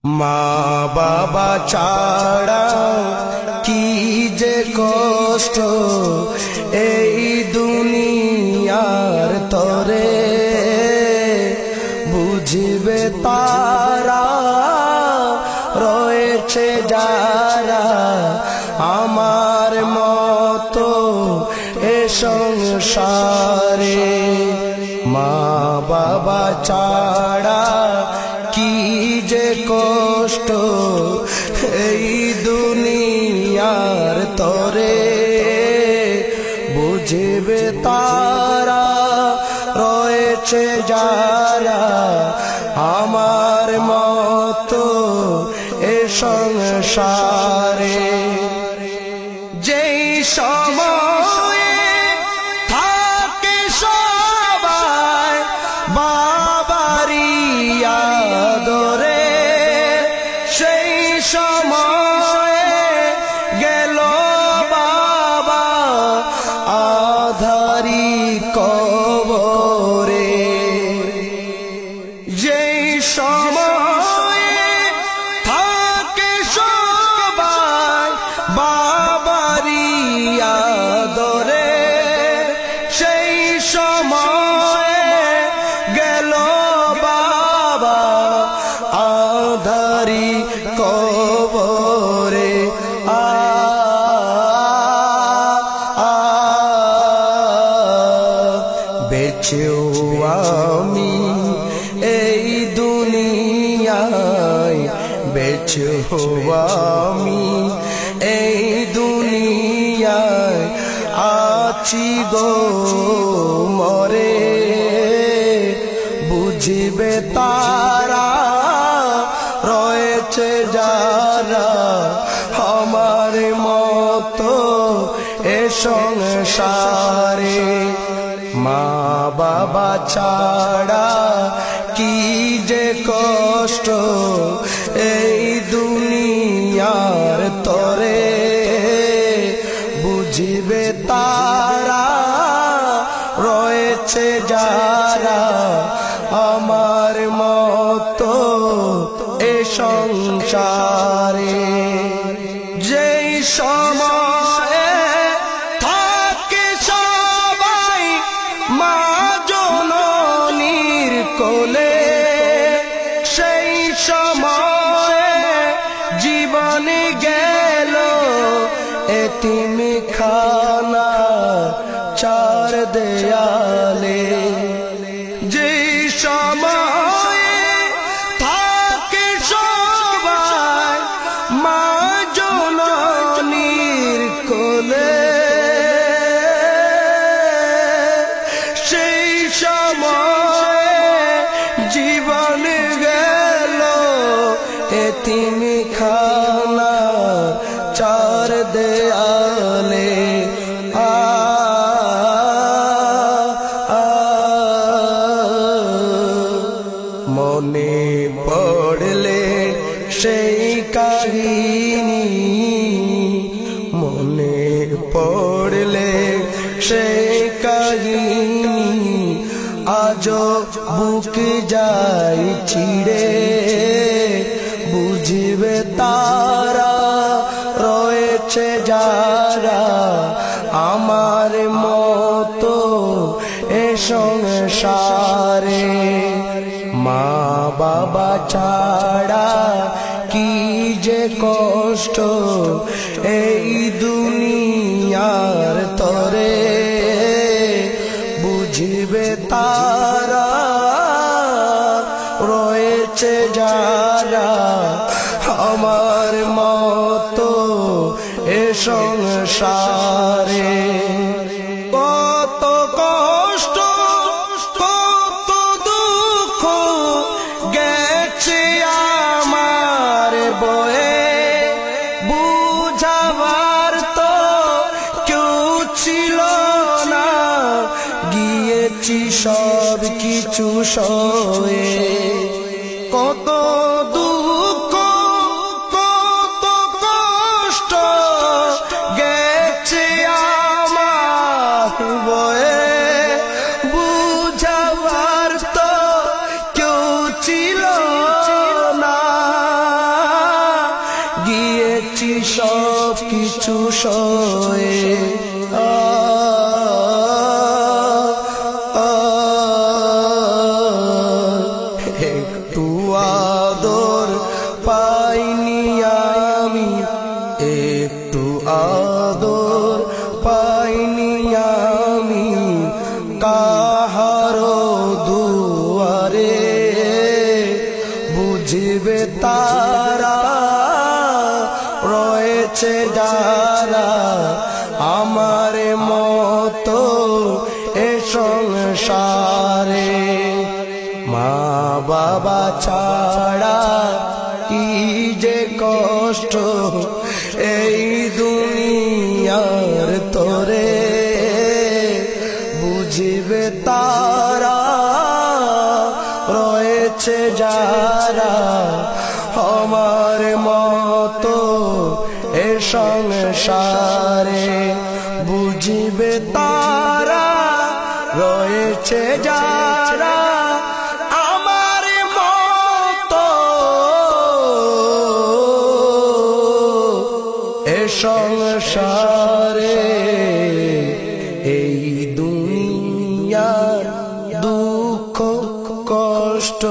মা বাবা ছাড়া কি যে কষ্ট এই দুনিয়ার তরে, বুঝবে তারা রয়েছে যারা আমার মতো এ সংসারে। মা বাবা ছাড়া কি যে কষ্ট এই দুনিয়ার তরে, বুঝবে তারা রয়েছে যারা আমার মতো এ সংসারে। যেই সময়ে থাকে সবাই বাবারি আদরে, সেই সময়ে গেল বাবা আধারি কবরে। যেই সময়ে থাকে সবাই বাবারি আদরে, সেই সময়ে গেল বাবা আধারি কবরে। বেঁচেও আমি এই দুনিয়ায়, বেঁচেও আমি এই দুনিয়ায়, আছি গো মরে, বুঝবে তারা রয়েছে যারা আমার মতো এ সংসারে। মা বাবা ছাড়া কি যে কষ্ট এই দুনিয়ার তরে, বুঝবে তারা রয়েছে যারা আমার মতো এ সংসারে। যেই সময়ে থাকে সবাই মা জননীর কোলে, সেই সময়ে জীবন গেল এতিমখানা চার দেয়ালে। যেই সময়ে থাকে সবাই মা জননীর কোলে, সেই সময়ে জীবন গেল এতিমখানা চার দেয়ালে। মনে পড়লে সেই কাহিনী, মনে পড়লে সেই কাহিনী, আজও বুক যাই ছিড়ে, বুঝবে তারা রয়েছে যারা আমার মতো এ সংসারে। মা বাবা ছাড়া কি যে কষ্ট এই দুনিয়ার তরে, বুঝবে তারা রয়েছে যারা আমার মতো এ সংসারে। কত কষ্ট কত দুঃখ গেছে আমার বয়ে, বুঝাবার তো কেউ ছিল না, গিয়েছি সব কিছু সয়ে। কত দুঃখ কত কষ্ট গেছে আমার বয়ে, বুঝাবার তো কেউ ছিল না। গিয়েছি সব কিছু সয়ে একটু আদর পাইনি আমি, একটু আদর পাইনি আমি কাহারো দুয়ারে। বুঝিবে তারা রয়েছে যারা আমার মতো এ সংসারে। মা বাবা ছাড়া কি যে কষ্ট এই দুনিয়ার তোরে। বুঝিবে তারা রয়েছে যারা আমার মতো এ সংসারে। বুঝিবে তারা রয়েছে যারা আমার মতো এ সংসারে। এই দুনিয়ার দুঃখ কষ্ট